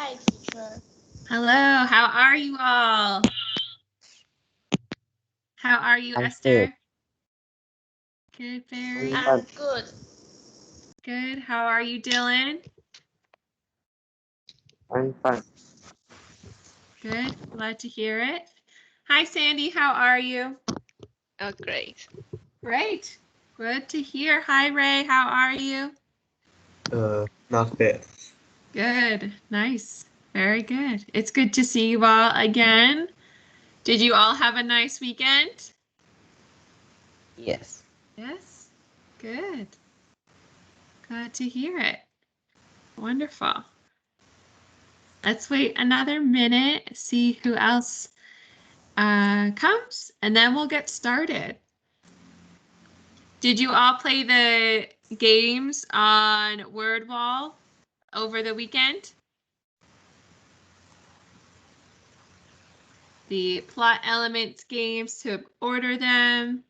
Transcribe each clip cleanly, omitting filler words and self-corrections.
Hi, teacher. Hello, how are you all? How are you, I'm Esther? Good, very I'm good. good. How are you, Dylan? I'm fine. Good, glad to hear it. Hi, Sandy, how are you? Oh, great. Great, good to hear. Hi, Ray, how are you? Not bad. Good, nice, very good. It's good to see you all again. Did you all have a nice weekend? Yes. Yes, good. Glad to hear it. Wonderful. Let's wait another minute, see who else comes, and then we'll get started. Did you all play the games on Word Wall over the weekend? The plot elements games to order them.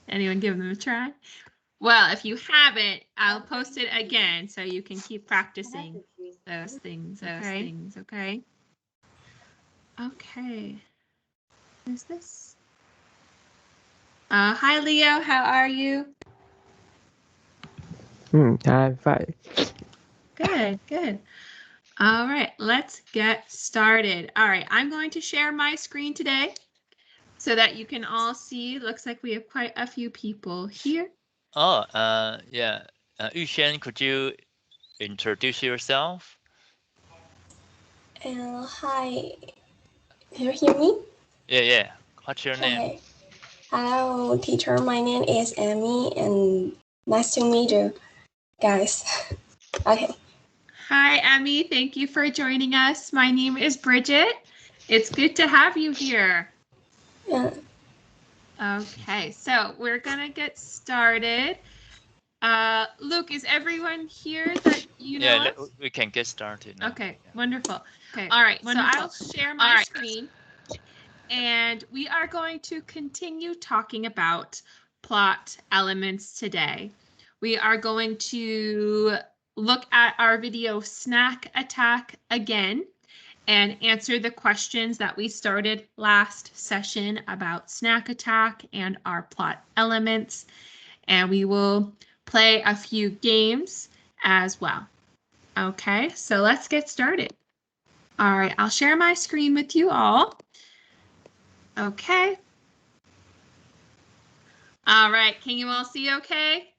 Anyone give them a try? Well, if you haven't, I'll post it again so you can keep practicing those things, okay? Okay. Who's this? Hi, Leo. How are you? I'm fine. Good, good. All right, let's get started. All right, I'm going to share my screen today so that you can all see. Looks like we have quite a few people here. Oh, yeah. Yuxian, could you introduce yourself? Hi. Can you hear me? Yeah. What's your name? Okay. Hello, teacher. My name is Amy, and nice to meet you, guys. Okay. Hi, Emmy. Thank you for joining us. My name is Bridget. It's good to have you here. Yeah. Okay, so we're gonna get started. Luke, is everyone here that you know? Yeah, we can get started now. Okay, Yeah. wonderful. Okay, all right, so I'll share my screen. And we are going to continue talking about plot elements today. We are going to look at our video Snack Attack again and answer the questions that we started last session about Snack Attack and our plot elements. And we will play a few games as well. Okay, so let's get started. All right, I'll share my screen with you all. Okay. All right, can you all see okay?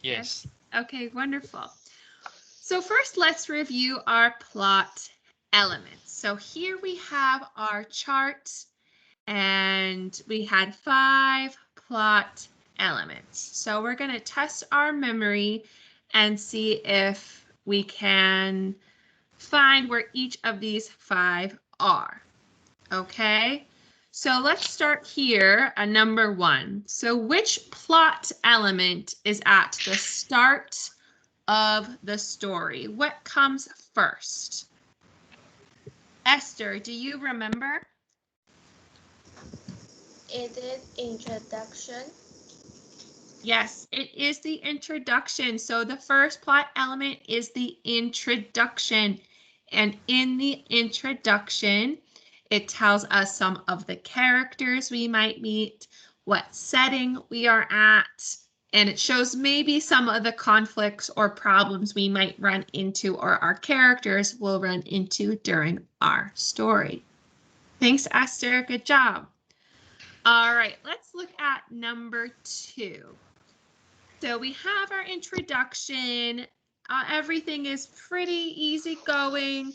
Yes. Okay, wonderful. So first, let's review our plot elements. So here we have our chart, and we had 5 plot elements. So we're going to test our memory and see if we can find where each of these 5 are. Okay, so let's start here at number 1. So which plot element is at the start of the story? What comes first? Esther, do you remember? It is introduction. Yes, it is the introduction. So the first plot element is the introduction. And in the introduction, it tells us some of the characters we might meet, what setting we are at, and it shows maybe some of the conflicts or problems we might run into or our characters will run into during our story. Thanks, Esther. Good job. All right, let's look at number 2. So we have our introduction. Everything is pretty easygoing.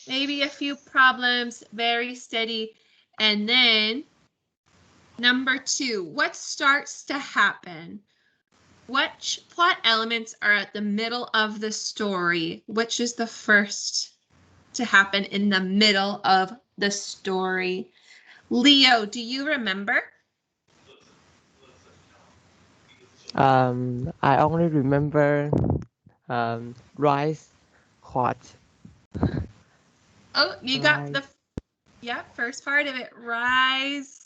Maybe a few problems, very steady. And then number 2, what starts to happen? Which plot elements are at the middle of the story? Which is the first to happen in the middle of the story? Leo, do you remember? I only remember rice hot. Oh, you got the first part of it. Rising.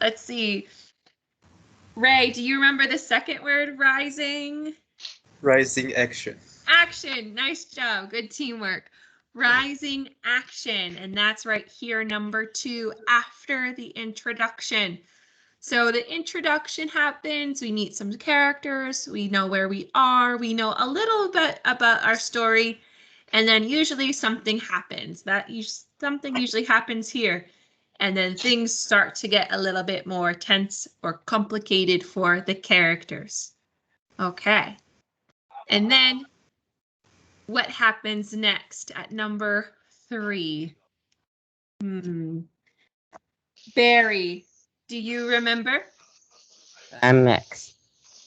Let's see. Ray, do you remember the second word, rising? Rising action. Action. Nice job. Good teamwork. Rising action. And that's right here, number 2, after the introduction. So the introduction happens. We meet some characters. We know where we are. We know a little bit about our story. And then usually something happens. Something usually happens here. And then things start to get a little bit more tense or complicated for the characters. Okay. And then what happens next at number 3? Barry, do you remember? Climax.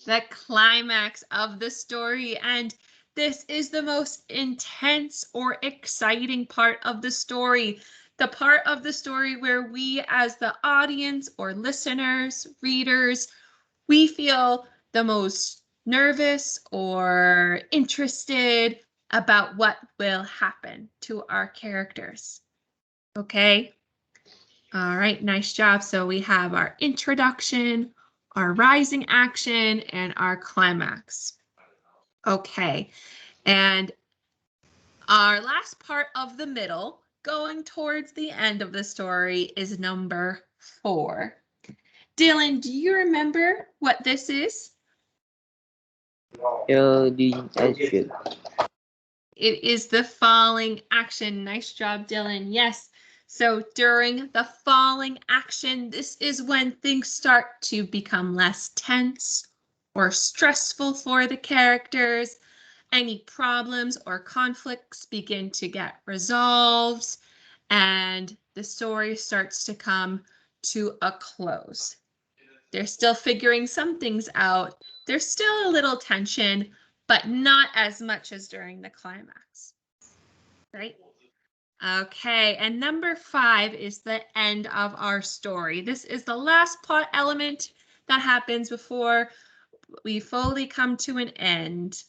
The climax of the story. And this is the most intense or exciting part of the story. The part of the story where we as the audience or listeners, readers, we feel the most nervous or interested about what will happen to our characters. Okay? All right, nice job. So we have our introduction, our rising action, and our climax. Okay, and our last part of the middle, going towards the end of the story, is number 4. Dylan, do you remember what this is? Building action. It is the falling action. Nice job, Dylan. Yes. So during the falling action, this is when things start to become less tense or stressful for the characters. Any problems or conflicts begin to get resolved, and the story starts to come to a close. They're still figuring some things out. There's still a little tension, but not as much as during the climax, right? Okay, and number 5 is the end of our story. This is the last plot element that happens before we fully come to an end.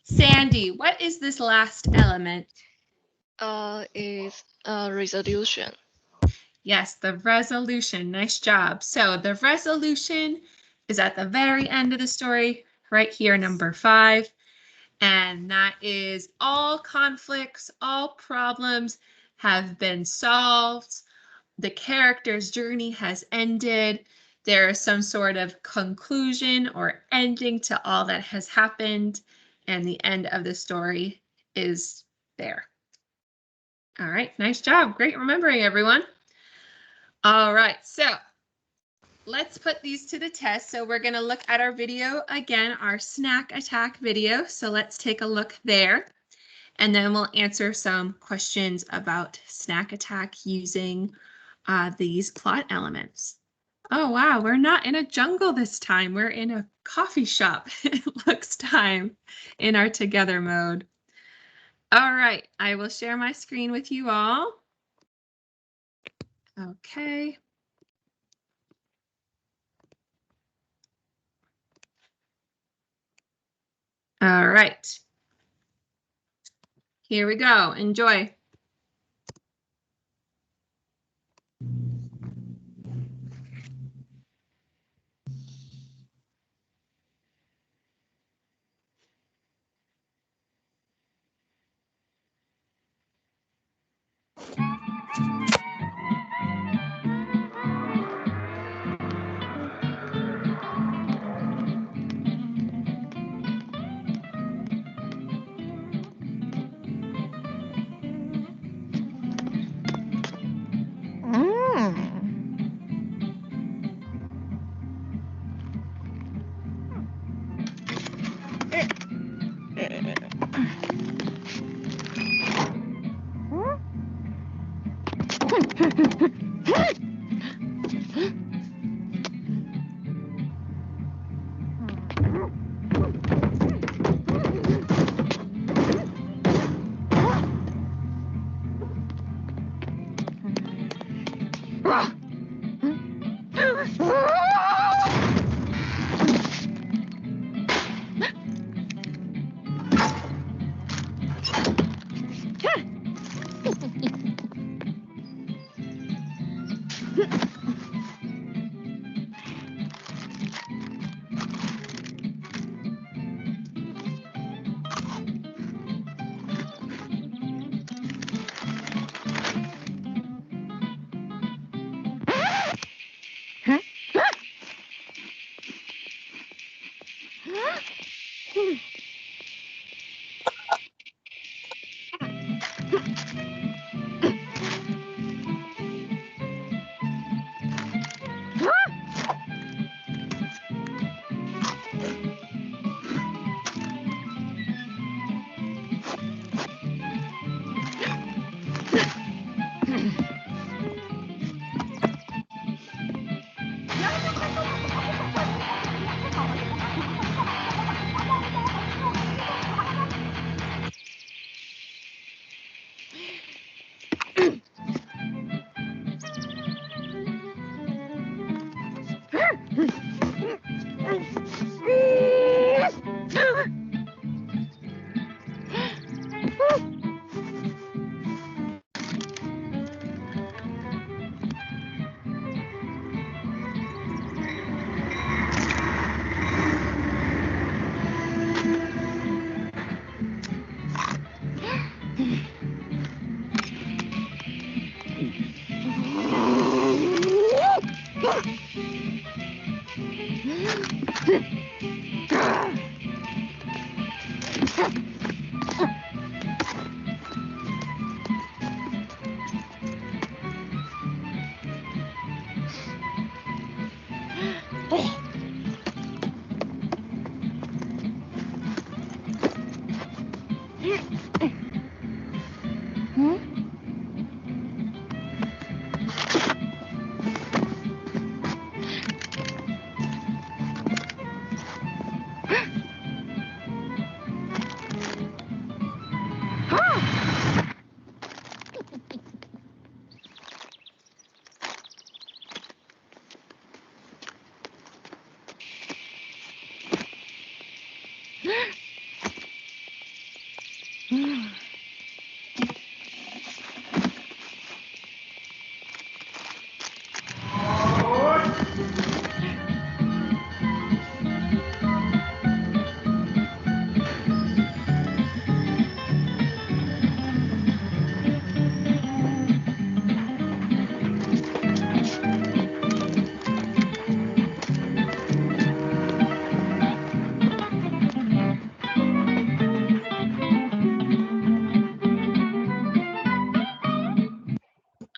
Sandy, what is this last element? Is resolution. Yes, the resolution. Nice job. So the resolution is at the very end of the story, right here, number 5. And that is all conflicts, all problems have been solved. The character's journey has ended. There is some sort of conclusion or ending to all that has happened. And the end of the story is there. All right, nice job. Great remembering, everyone. All right, so let's put these to the test. So we're going to look at our video again, our snack attack video. So let's take a look there. And then we'll answer some questions about snack attack using these plot elements. Oh, wow, we're not in a jungle this time. We're in a coffee shop, it looks time, in our together mode. All right, I will share my screen with you all. Okay. All right. Here we go. Enjoy.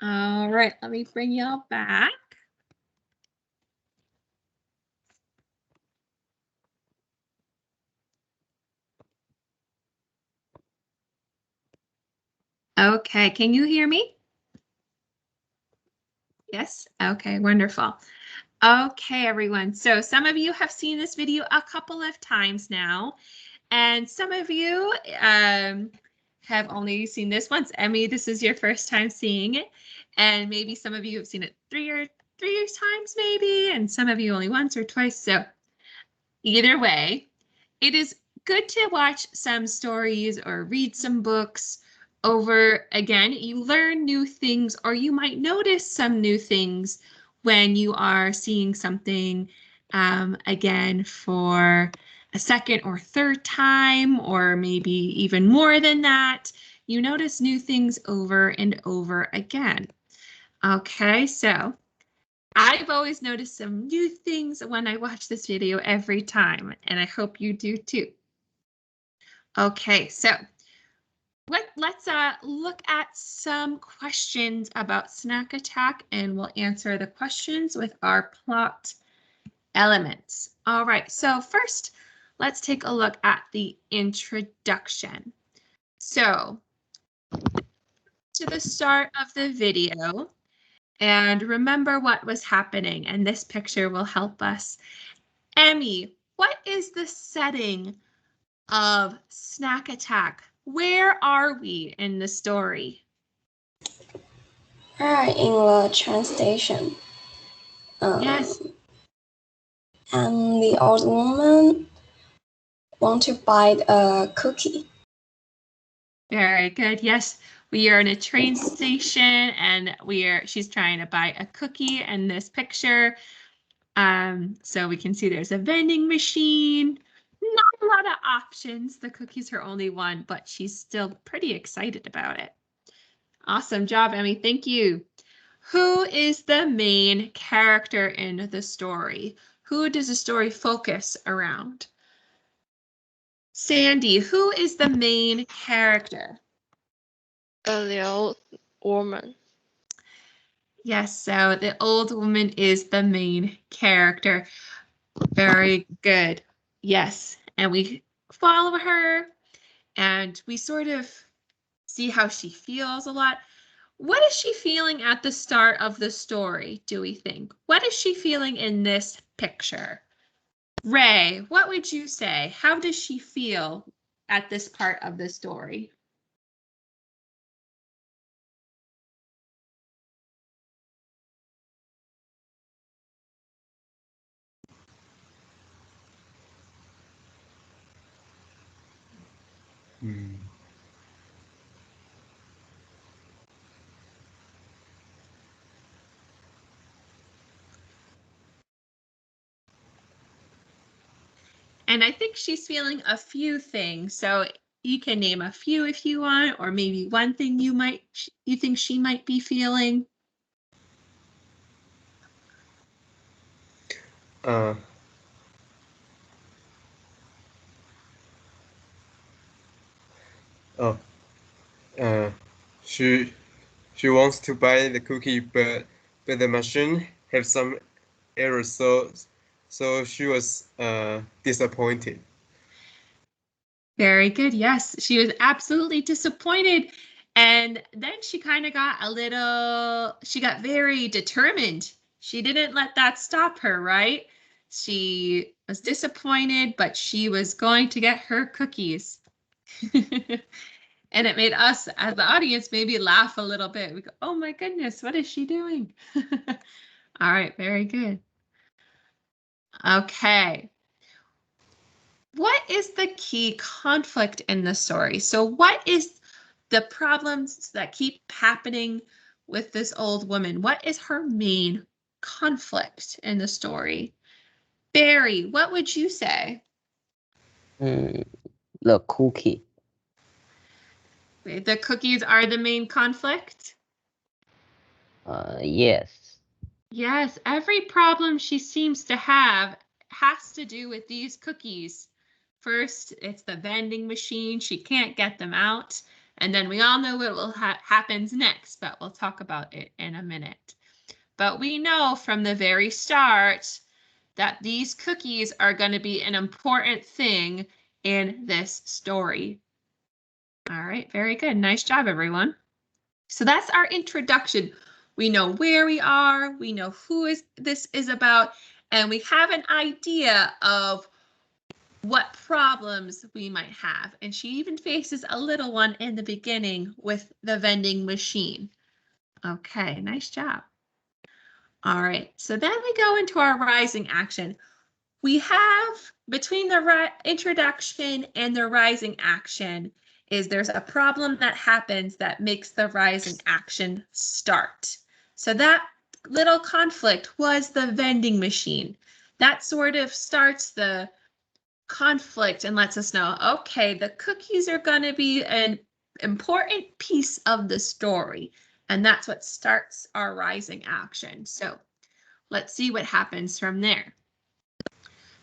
All right, let me bring y'all back. Okay, can you hear me? Yes, okay, wonderful. Okay, everyone, so some of you have seen this video a couple of times now, and some of you have only seen this once. Emmy, this is your first time seeing it, and maybe some of you have seen it three times maybe, and some of you only once or twice. So either way, it is good to watch some stories or read some books over again. You learn new things, or you might notice some new things when you are seeing something again for a second or third time, or maybe even more than that. You notice new things over and over again. Okay, so I've always noticed some new things when I watch this video every time, and I hope you do too. Okay, so let's look at some questions about Snack Attack, and we'll answer the questions with our plot elements. All right, so first, let's take a look at the introduction. So, to the start of the video, and remember what was happening, and this picture will help us. Emmy, what is the setting of Snack Attack? Where are we in the story? We are in the train station. Yes. And the old woman want to buy a cookie. Very good. Yes, we are in a train station, and she's trying to buy a cookie in this picture. So we can see there's a vending machine. Not a lot of options. The cookies are only one, but she's still pretty excited about it. Awesome job, Emmy. Thank you. Who is the main character in the story? Who does the story focus around? Sandy, who is the main character? The old woman. Yes, so the old woman is the main character. Very good. Yes, and we follow her, and we sort of see how she feels a lot. What is she feeling at the start of the story, do we think? What is she feeling in this picture? Ray, what would you say? How does she feel at this part of the story? And I think she's feeling a few things. So you can name a few if you want, or maybe one thing you think she might be feeling. She wants to buy the cookie, but the machine have some errors, so she was disappointed. Very good. Yes, she was absolutely disappointed. And then she kind of she got very determined. She didn't let that stop her, right? She was disappointed, but she was going to get her cookies. And it made us, as the audience, maybe laugh a little bit. We go, oh my goodness, what is she doing? All right, very good. Okay. What is the key conflict in the story? So what is the problems that keep happening with this old woman? What is her main conflict in the story? Barry, what would you say? The cookie. The cookies are the main conflict? Yes. Yes, every problem she seems to have has to do with these cookies. First, it's the vending machine. She can't get them out. And then we all know what will happens next, but we'll talk about it in a minute. But we know from the very start that these cookies are going to be an important thing in this story. All right, very good. Nice job, everyone. So that's our introduction. We know where we are, we know who this is about, and we have an idea of what problems we might have. And she even faces a little one in the beginning with the vending machine. Okay, nice job. All right, so then we go into our rising action. We have between the introduction and the rising action there's a problem that happens that makes the rising action start. So that little conflict was the vending machine. That sort of starts the conflict and lets us know, okay, the cookies are going to be an important piece of the story. And that's what starts our rising action. So let's see what happens from there.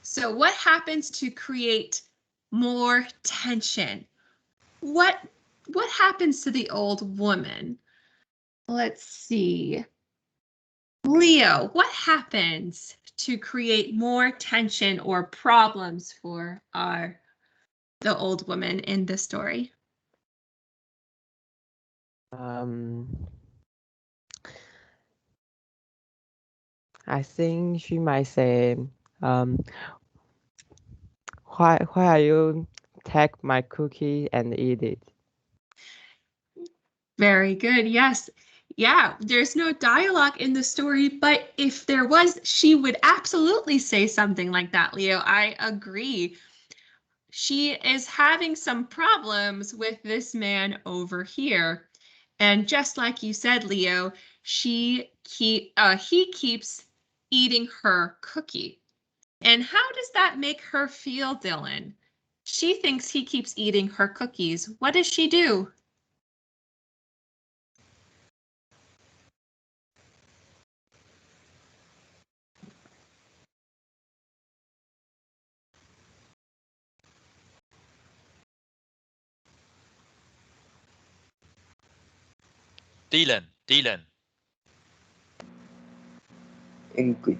So what happens to create more tension? What happens to the old woman? Let's see. Leo, what happens to create more tension or problems for the old woman in the story? I think she might say, why are you take my cookie and eat it? Very good. Yes. Yeah, there's no dialogue in the story, but if there was, she would absolutely say something like that, Leo. I agree. She is having some problems with this man over here. And just like you said, Leo, he keeps eating her cookie. And how does that make her feel, Dylan? She thinks he keeps eating her cookies. What does she do? Dylan. Angry.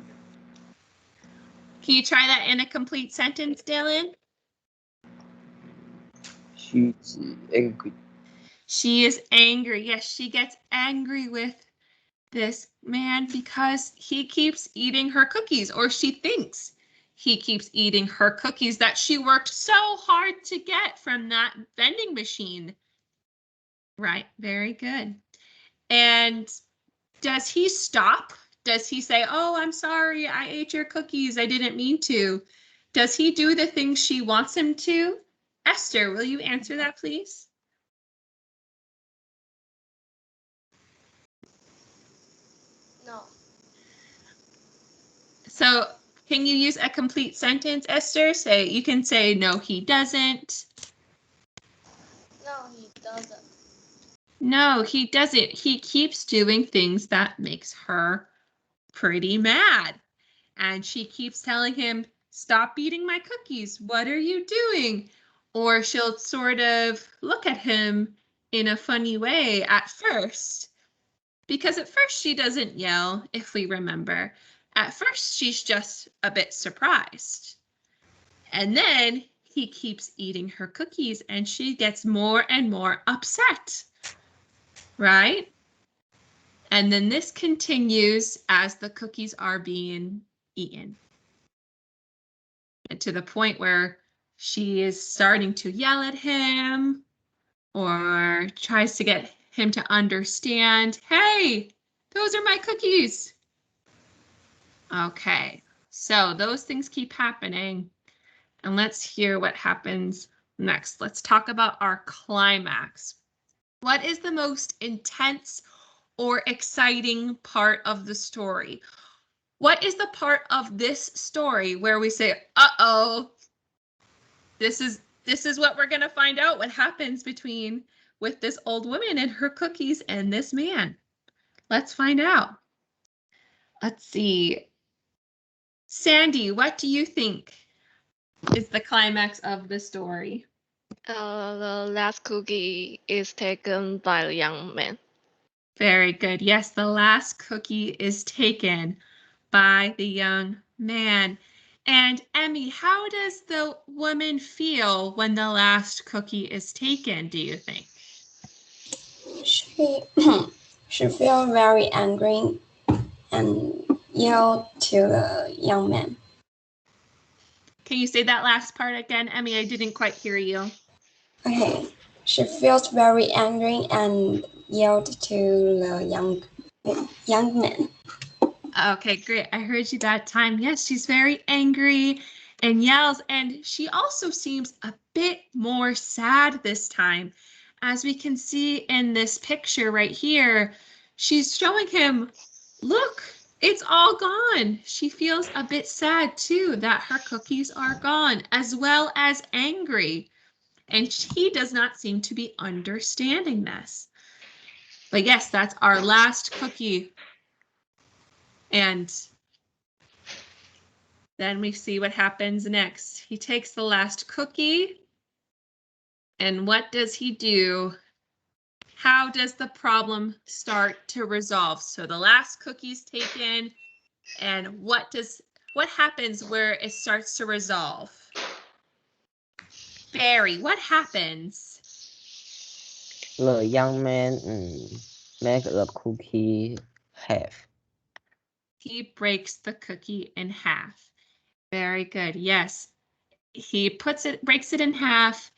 Can you try that in a complete sentence, Dylan? She's angry. She is angry. Yes, she gets angry with this man because he keeps eating her cookies, or she thinks he keeps eating her cookies that she worked so hard to get from that vending machine. Right, very good. And does he stop? Does he say, oh, I'm sorry, I ate your cookies, I didn't mean to? Does he do the things she wants him to? Esther, will you answer that, please? No. So can you use a complete sentence, Esther? You can say, no, he doesn't. No, he doesn't. No, he doesn't. He keeps doing things that makes her pretty mad. And she keeps telling him, stop eating my cookies. What are you doing? Or she'll sort of look at him in a funny way at first. Because at first she doesn't yell, if we remember. At first she's just a bit surprised. And then he keeps eating her cookies and she gets more and more upset. Right? And then this continues as the cookies are being eaten. And to the point where she is starting to yell at him or tries to get him to understand, hey, those are my cookies. Okay, so those things keep happening. And let's hear what happens next. Let's talk about our climax. What is the most intense or exciting part of the story? What is the part of this story where we say, uh-oh, this is what we're going to find out what happens with this old woman and her cookies and this man? Let's find out. Let's see. Sandy, what do you think is the climax of the story? The last cookie is taken by the young man. Very good. Yes, the last cookie is taken by the young man. And Emmy, how does the woman feel when the last cookie is taken, do you think? She she felt very angry and yelled to the young man. Can you say that last part again, Emmy? I didn't quite hear you. Okay. She feels very angry and yelled to the young man. Okay, great. I heard you that time. Yes, she's very angry and yells, and she also seems a bit more sad this time. As we can see in this picture right here, she's showing him, look, it's all gone. She feels a bit sad too that her cookies are gone, as well as angry. And he does not seem to be understanding this. But yes, that's our last cookie. And then we see what happens next. He takes the last cookie. And what does he do? How does the problem start to resolve? So the last cookie's taken, and what happens where it starts to resolve? Barry, what happens? The young man make the cookie half. He breaks the cookie in half. Very good. Yes. He breaks it in half.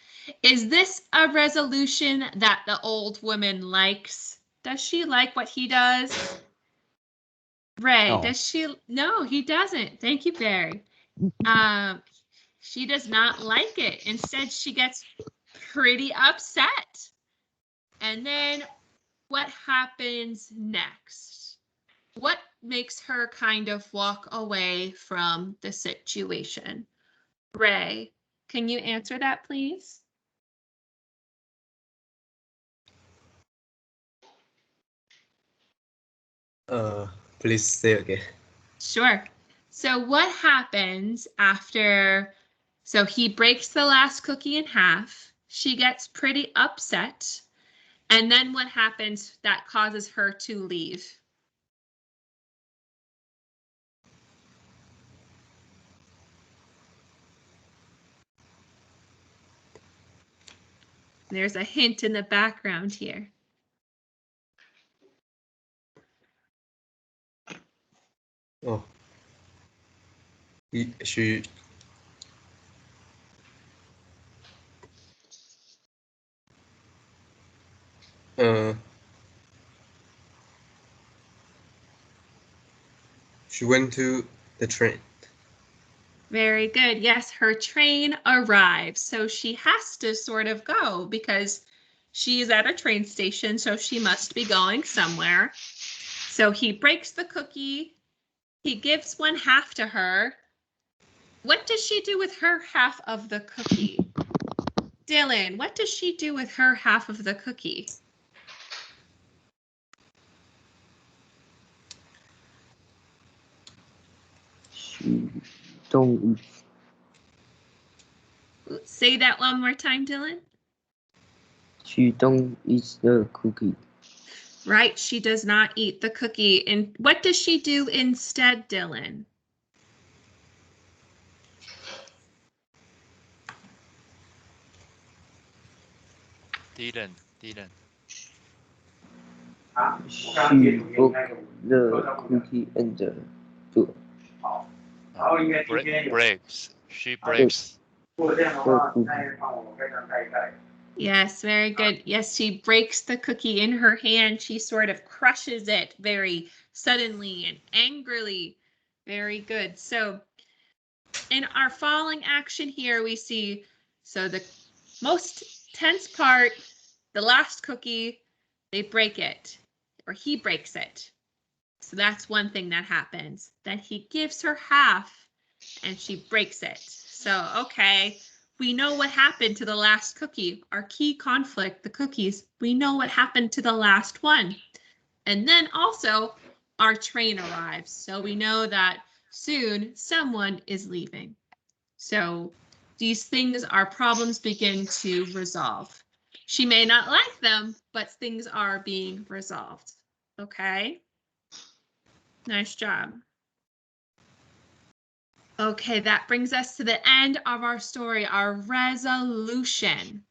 Is this a resolution that the old woman likes? Does she like what he does? Ray, No. does she? No, he doesn't. Thank you, Barry. She does not like it. Instead, she gets pretty upset. And then what happens next? What makes her kind of walk away from the situation? Ray, can you answer that, please? Please say again. Sure. So what happens after, so he breaks the last cookie in half, she gets pretty upset, and then what happens that causes her to leave? There's a hint in the background here. Oh. She went to the train. Very good. Yes, her train arrives. So she has to sort of go because she's at a train station, so she must be going somewhere. So he breaks the cookie. He gives one half to her. What does she do with her half of the cookie? Dylan, what does she do with her half of the cookie? She don't eat. Say that one more time, Dylan. She don't eat the cookie. Right, she does not eat the cookie. And what does she do instead, Dylan? Dylan. She broke the cookie and the door. Breaks. She breaks. The cookie. Yes, very good. Yes, she breaks the cookie in her hand. She sort of crushes it very suddenly and angrily. Very good. So in our following action here, we see, so the most tense part, the last cookie, they break it, or he breaks it. So that's one thing that happens. Then he gives her half and she breaks it. So, okay, we know what happened to the last cookie. Our key conflict, the cookies, we know what happened to the last one. And then also our train arrives. So we know that soon someone is leaving. So these things, our problems begin to resolve. She may not like them, but things are being resolved. Okay. Nice job. Okay, that brings us to the end of our story, our resolution.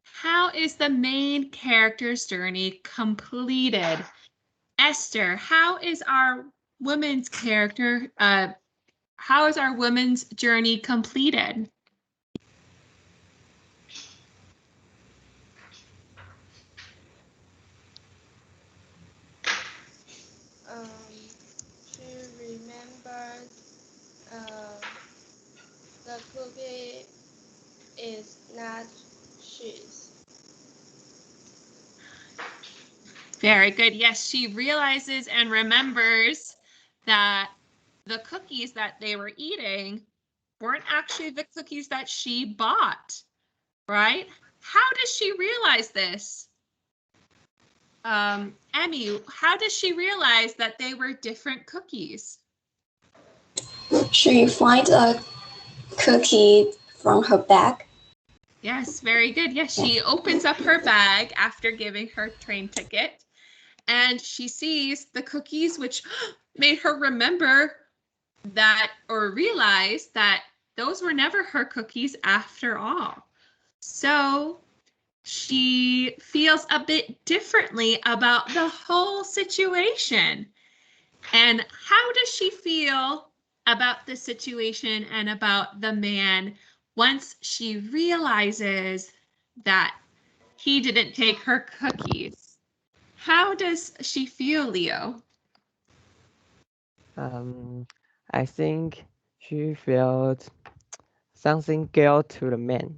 How is the main character's journey completed? Esther, how is our woman's character, how is our woman's journey completed? She remembered the cookie is not cheese. Very good. Yes, she realizes and remembers that the cookies that they were eating weren't actually the cookies that she bought, right? How does she realize this? Emmy, how does she realize that they were different cookies? She finds a cookie from her bag. Yes, very good. Yes, she opens up her bag after giving her train ticket and she sees the cookies, which made her remember that or realize that those were never her cookies after all. So she feels a bit differently about the whole situation. And how does she feel about the situation and about the man once she realizes that he didn't take her cookies? How does she feel, Leo? I think she felt something guilt to the man.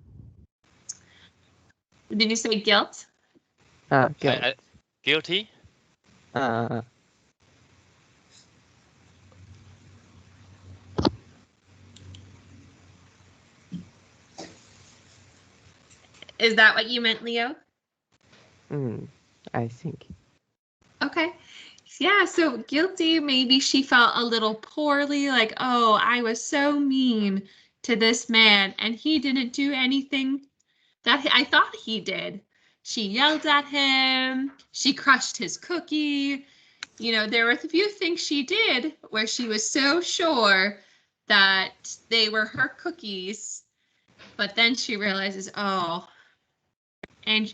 Did you say guilt? Guilt. Guilty? Is that what you meant, Leo? I think. Okay. Yeah, so guilty, maybe she felt a little poorly, like, oh, I was so mean to this man and he didn't do anything that I thought he did. She yelled at him, she crushed his cookie. You know, there were a few things she did where she was so sure that they were her cookies, but then she realizes, oh, and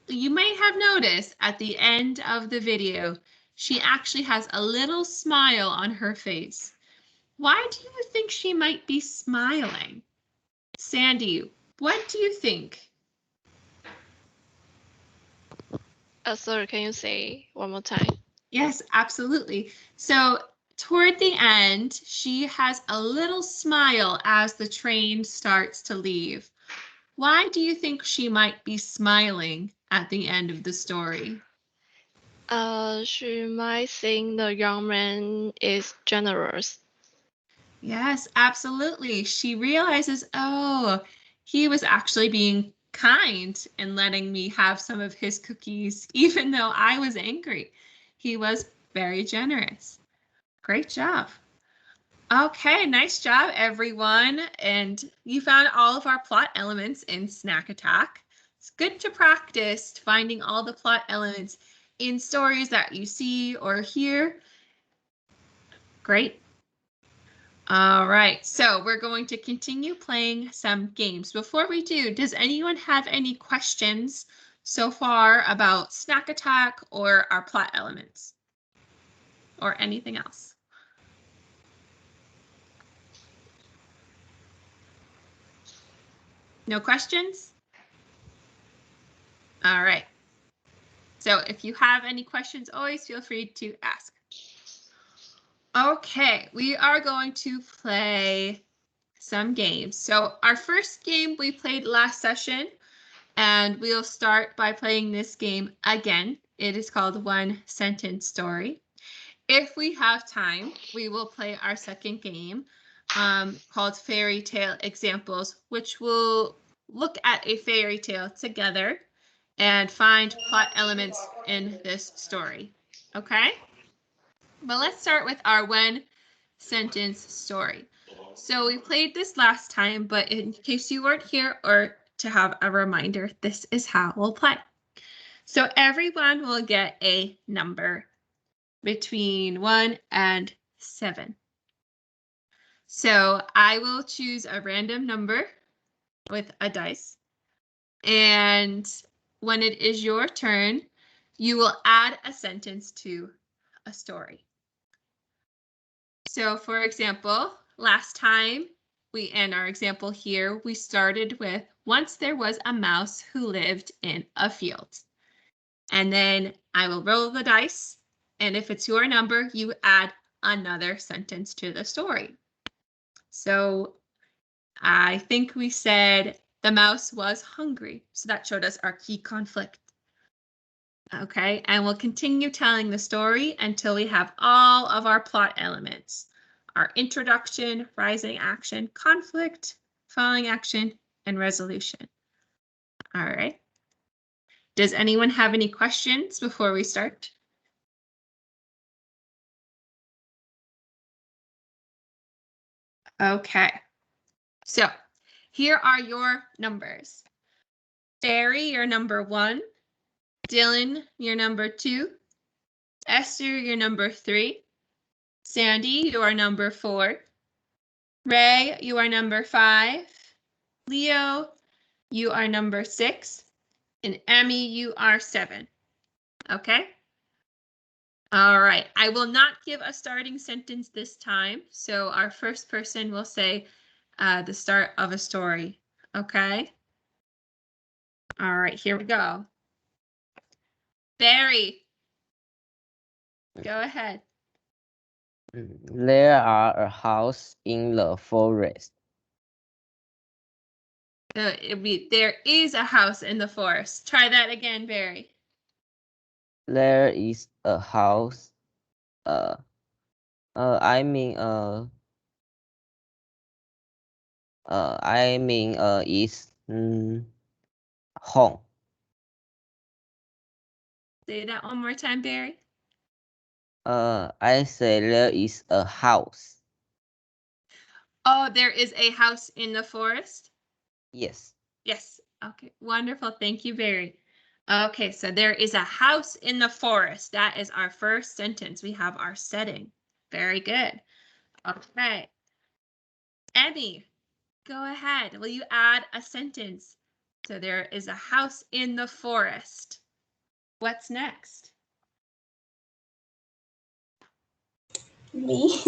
you might have noticed at the end of the video, she actually has a little smile on her face. Why do you think she might be smiling? Sandy, what do you think? Sorry, can you say one more time? Yes, absolutely. So toward the end, she has a little smile as the train starts to leave. Why do you think she might be smiling at the end of the story? She might think the young man is generous. Yes, absolutely. She realizes, oh, he was actually being kind and letting me have some of his cookies, even though I was angry. He was very generous. Great job. Okay, nice job, everyone. And you found all of our plot elements in Snack Attack. It's good to practice finding all the plot elements in stories that you see or hear. Great. All right, so we're going to continue playing some games. Before we do, does anyone have any questions so far about Snack Attack or our plot elements or anything else? No questions? All right. So if you have any questions, always feel free to ask. Okay, we are going to play some games. So our first game we played last session, and we'll start by playing this game again. It is called One Sentence Story. If we have time, we will play our second game called Fairy Tale Examples, which will look at a fairy tale together and find plot elements in this story. Okay? But let's start with our one sentence story. So we played this last time, but in case you weren't here or to have a reminder, this is how we'll play. So everyone will get a number between 1 and 7. So I will choose a random number with a dice. And when it is your turn, you will add a sentence to a story. So for example, last time in our example here, we started with once there was a mouse who lived in a field. And then I will roll the dice. And if it's your number, you add another sentence to the story. So I think we said the mouse was hungry. So that showed us our key conflict. Okay, and we'll continue telling the story until we have all of our plot elements. Our introduction, rising action, conflict, falling action, and resolution. All right. Does anyone have any questions before we start? Okay. So here are your numbers. Barry, your number 1. Dylan, your number 2. Esther, your number 3. Sandy, you are number 4. Ray, you are number 5. Leo, you are number 6. And Emmy, you are 7. Okay? All right. I will not give a starting sentence this time. So our first person will say the start of a story. Okay? All right, here we go. Barry, go ahead. There are a house in the forest. It'd be, there is a house in the forest. Try that again, Barry. There is a house. I mean is home. Say that one more time, Barry. I say there is a house. Oh, there is a house in the forest? Yes. Yes. Okay, wonderful. Thank you, Barry. Okay, so there is a house in the forest. That is our first sentence. We have our setting. Very good. Okay. Emmy, go ahead. Will you add a sentence? So there is a house in the forest. What's next? Me.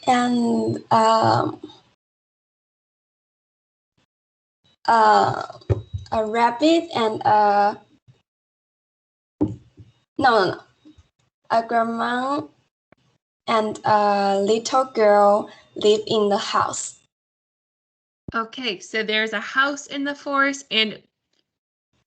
And a rabbit and No. A grandma and a little girl live in the house. Okay, so there's a house in the forest, and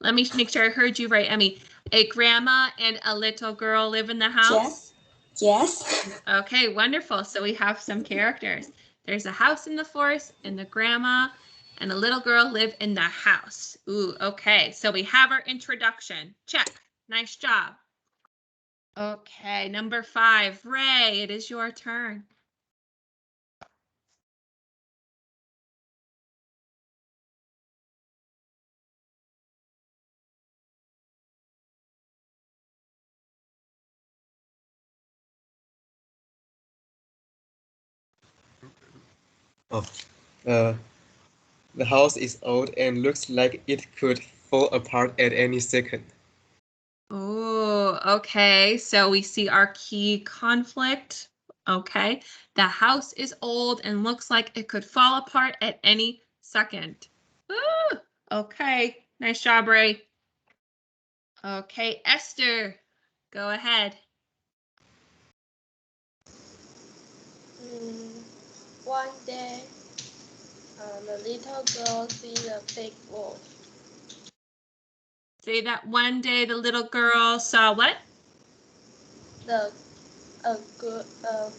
let me make sure I heard you right, Emmy. A grandma and a little girl live in the house? Yes. Okay, wonderful. So we have some characters. There's a house in the forest, and the grandma and a little girl live in the house. Ooh, okay. So we have our introduction. Check. Nice job. Okay, number 5. Ray, it is your turn. The house is old and looks like it could fall apart at any second. Oh, okay. So we see our key conflict. Okay. The house is old and looks like it could fall apart at any second. Ooh, okay. Nice job, Ray. Okay, Esther, go ahead. One day, the little girl sees a big wolf. Say that one day the little girl saw what? A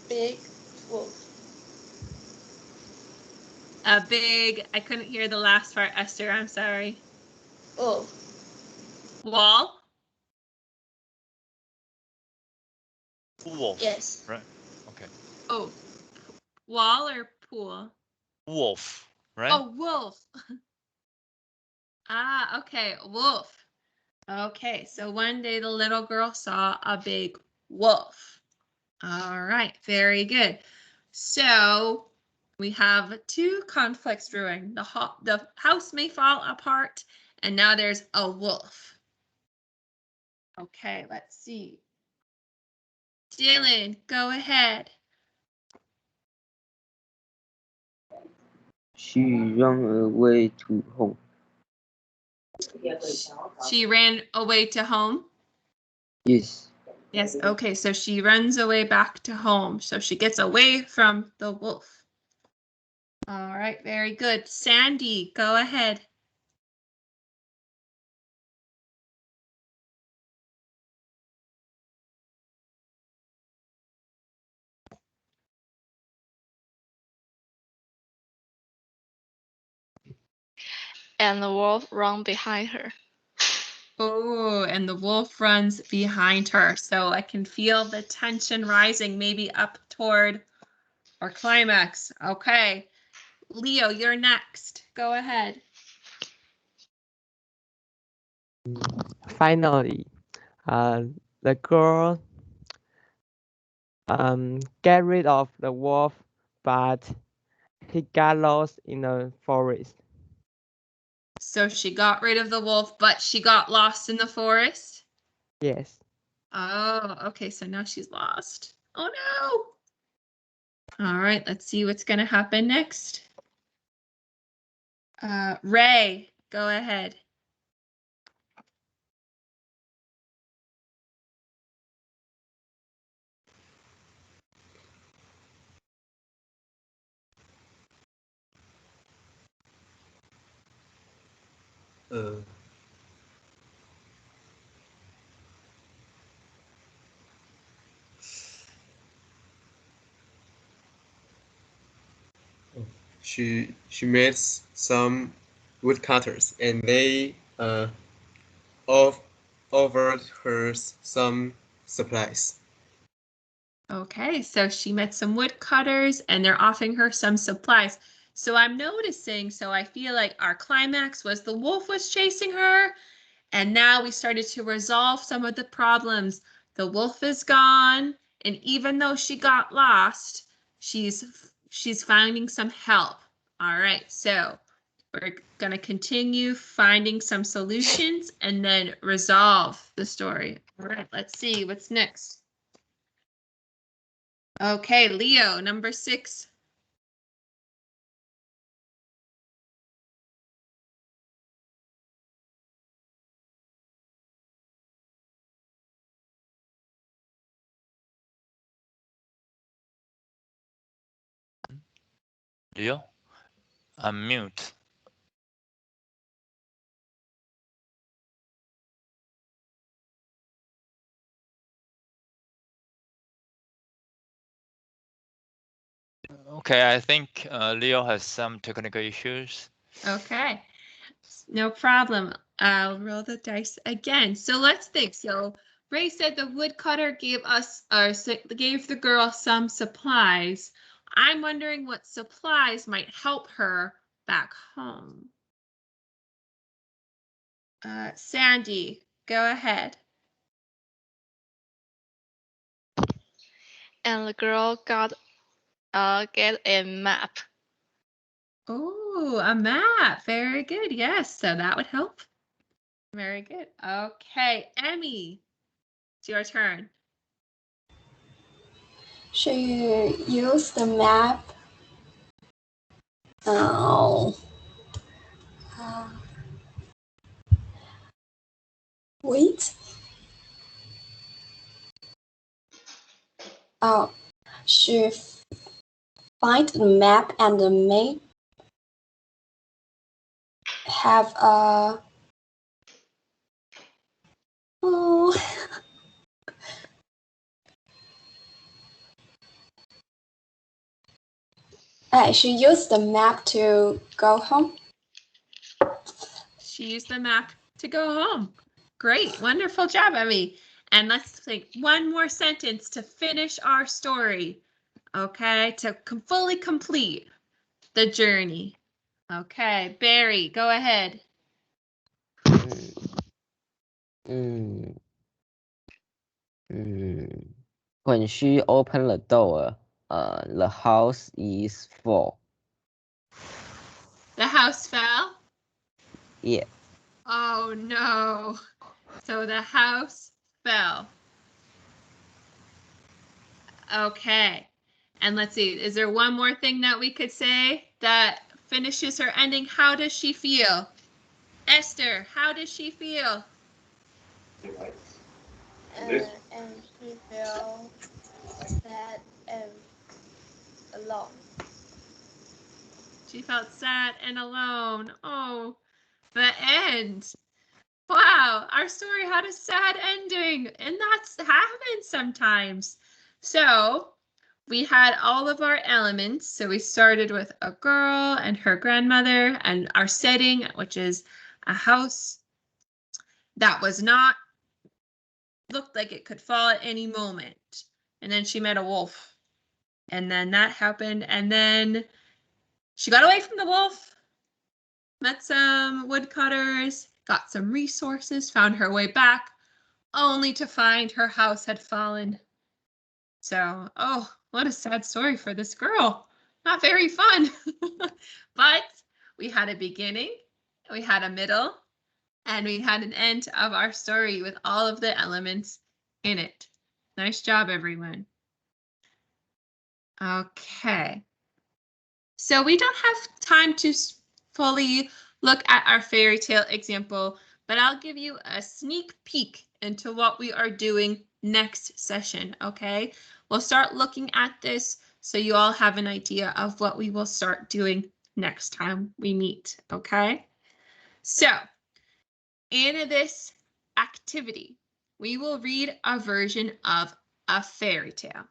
big wolf. A big, I couldn't hear the last part, Esther, I'm sorry. Wolf. Wall? Wolf. Yes. Right. Okay. Oh, wall or pool? Wolf. Right. Oh, wolf. Ah, okay, wolf. Okay, so one day the little girl saw a big wolf. All right, very good. So we have 2 conflicts brewing. The house may fall apart, and now there's a wolf. Okay, let's see. Dylan, go ahead. She ran away to home. She ran away to home? Yes. Yes, okay, so she runs away back to home. So she gets away from the wolf. All right, very good. Sandy, go ahead. And the wolf ran behind her. Oh, and the wolf runs behind her. So I can feel the tension rising, maybe up toward our climax. Okay. Leo, you're next. Go ahead. Finally, the girl get rid of the wolf, but he got lost in the forest. So she got rid of the wolf, but she got lost in the forest? Yes. Oh, okay. So now she's lost. Oh no. All right, let's see what's going to happen next. Ray, go ahead. She made some woodcutters, and they offered her some supplies. Okay, so she met some woodcutters and they're offering her some supplies. So I'm noticing, so I feel like our climax was the wolf was chasing her, and now we started to resolve some of the problems. The wolf is gone, and even though she got lost, she's finding some help. All right, so we're going to continue finding some solutions and then resolve the story. All right, let's see what's next. Okay, Leo, number 6. Leo, unmute. Okay, I think Leo has some technical issues. Okay, no problem. I'll roll the dice again. So let's think. So Ray said the woodcutter gave gave the girl some supplies. I'm wondering what supplies might help her back home. Sandy, go ahead. And the girl get a map. Oh, a map. Very good. Yes, so that would help. Very good. Okay, Emmy, it's your turn. She used the map. Oh. Wait. Oh, she find the map and the map have a. Oh. She used the map to go home. She used the map to go home. Great. Wonderful job, Emmy. And let's think one more sentence to finish our story. Okay, to fully complete the journey. Okay, Barry, go ahead. When she opened the door, the house is full. The house fell? Yeah. Oh no. So the house fell. Okay. And let's see, is there one more thing that we could say that finishes her ending? How does she feel? Esther, how does she feel? And she felt sad and alone. She felt sad and alone. Oh, the end. Wow, our story had a sad ending, and that's happens sometimes. So we had all of our elements. So we started with a girl and her grandmother, and our setting, which is a house that was not, looked like it could fall at any moment. And then she met a wolf. And then that happened. And then she got away from the wolf, met some woodcutters, got some resources, found her way back, only to find her house had fallen. So, oh, what a sad story for this girl. Not very fun. But we had a beginning, we had a middle, and we had an end of our story with all of the elements in it. Nice job, everyone. Okay. So we don't have time to fully look at our fairy tale example, but I'll give you a sneak peek into what we are doing next session, okay? We'll start looking at this so you all have an idea of what we will start doing next time we meet, okay? So in this activity, we will read a version of a fairy tale.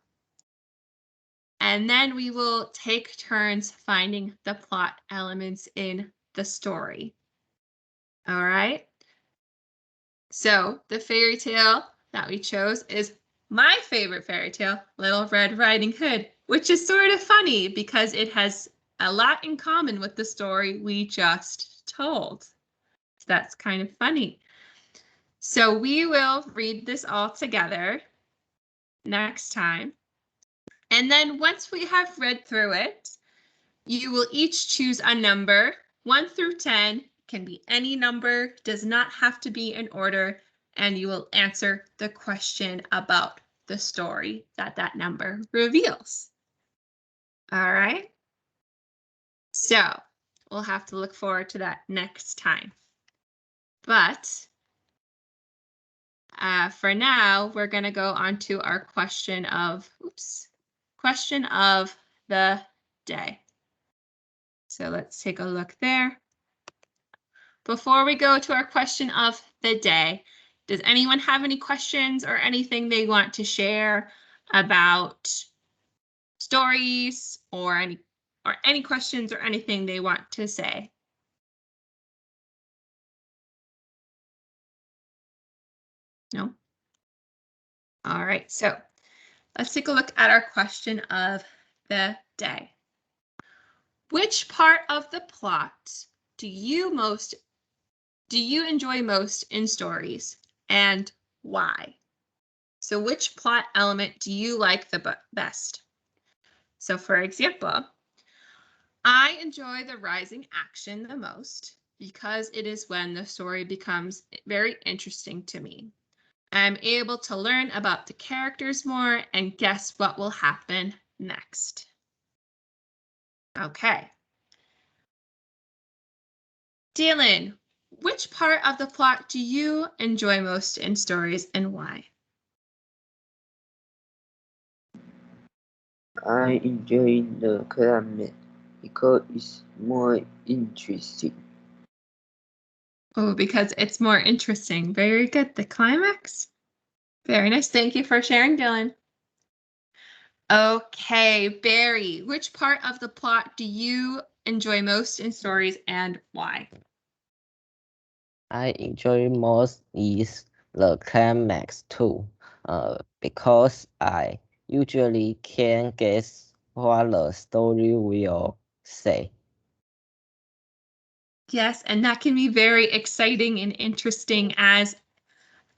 And then we will take turns finding the plot elements in the story. All right. So the fairy tale that we chose is my favorite fairy tale, Little Red Riding Hood, which is sort of funny because it has a lot in common with the story we just told. So that's kind of funny. So we will read this all together next time. And then once we have read through it, you will each choose a number, 1 through 10, can be any number, does not have to be in order, and you will answer the question about the story that that number reveals. All right. So we'll have to look forward to that next time. But for now, we're going to go on to our question of the day. So let's take a look there. Before we go to our question of the day, does anyone have any questions or anything they want to share about stories or any questions or anything they want to say? No? All right, so let's take a look at our question of the day. Which part of the plot do you enjoy most in stories, and why? So which plot element do you like the best? So for example, I enjoy the rising action the most because it is when the story becomes very interesting to me. I'm able to learn about the characters more and guess what will happen next. Okay. Dylan, which part of the plot do you enjoy most in stories and why? I enjoy the climate because it's more interesting. Oh, because it's more interesting. Very good. The climax. Very nice. Thank you for sharing, Dylan. Okay, Barry, which part of the plot do you enjoy most in stories and why? I enjoy most is the climax too, because I usually can guess what the story will say. Yes, and that can be very exciting and interesting as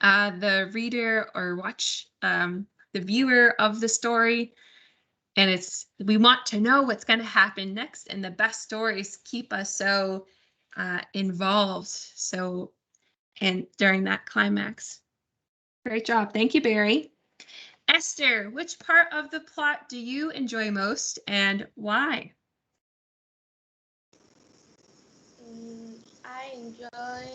the reader or the viewer of the story. And we want to know what's going to happen next, and the best stories keep us so involved. And during that climax. Great job. Thank you, Barry. Esther, which part of the plot do you enjoy most and why? I enjoy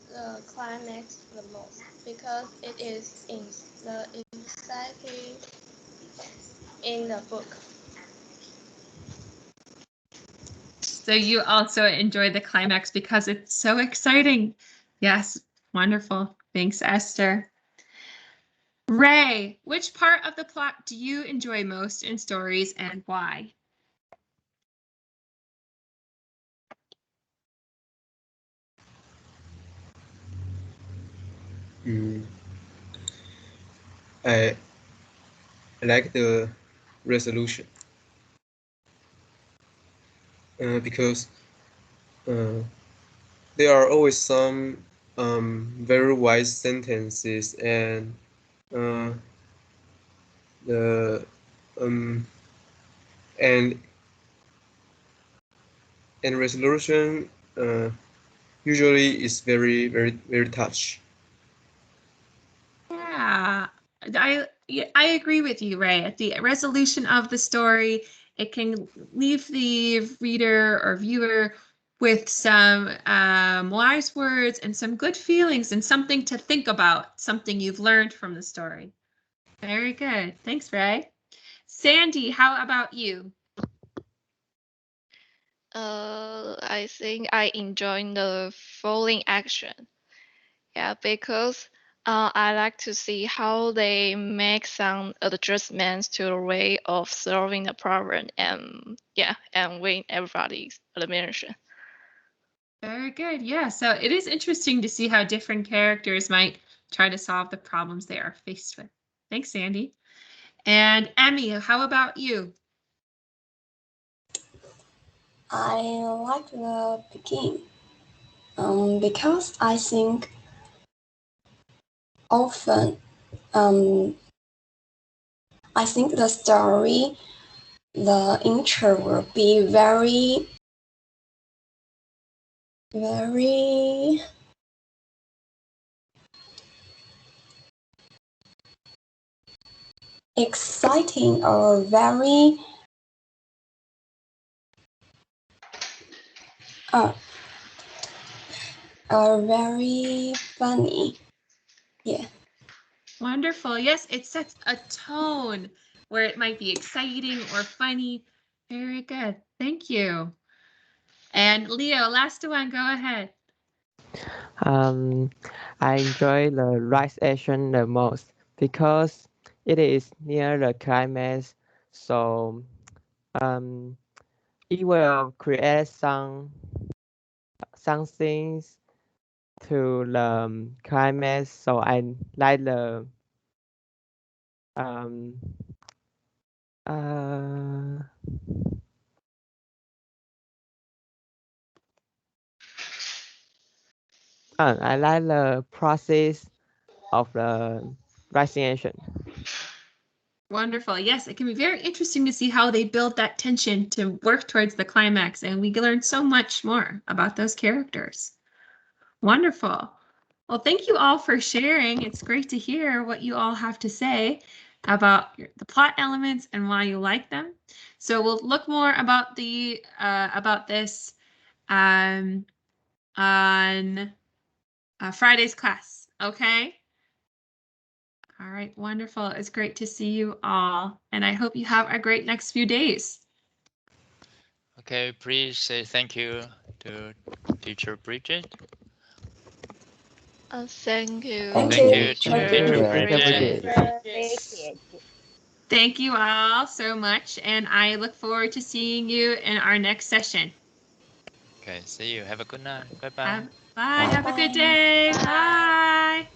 the climax the most because it is exactly in the book. So you also enjoy the climax because it's so exciting. Yes, wonderful. Thanks, Esther. Ray, which part of the plot do you enjoy most in stories and why? I like the resolution because there are always some very wise sentences and the and resolution usually is very touch. Yeah, I agree with you, Ray. At the resolution of the story, it can leave the reader or viewer with some wise words and some good feelings and something to think about, something you've learned from the story. Very good. Thanks, Ray. Sandy, how about you? I think I enjoy the falling action. Yeah, because I like to see how they make some adjustments to the way of solving the problem and win everybody's elimination. Very good. Yeah, so it is interesting to see how different characters might try to solve the problems they are faced with. Thanks, Sandy. And Emmy, how about you? I like the beginning because I think often I think the story, the intro will be very exciting or very very funny. Yeah. Wonderful. Yes, it sets a tone where it might be exciting or funny. Very good. Thank you. And Leo, last one, go ahead. I enjoy the rice action the most because it is near the climax, so it will create some things to the climax. So I like the um uh I like the process of the rising action. Wonderful. Yes, it can be very interesting to see how they build that tension to work towards the climax, and we learn so much more about those characters. Wonderful. Well, thank you all for sharing. It's great to hear what you all have to say about the plot elements and why you like them. So we'll look more about this on Friday's class. Okay. All right, wonderful. It's great to see you all, and I hope you have a great next few days. Okay, please say thank you to teacher Bridget. Thank you. Thank Thank you. you to Thank teacher you. Bridget. Thank you all so much, and I look forward to seeing you in our next session. Okay, see you. Have a good night. Bye bye. Bye. Have a good day. Bye.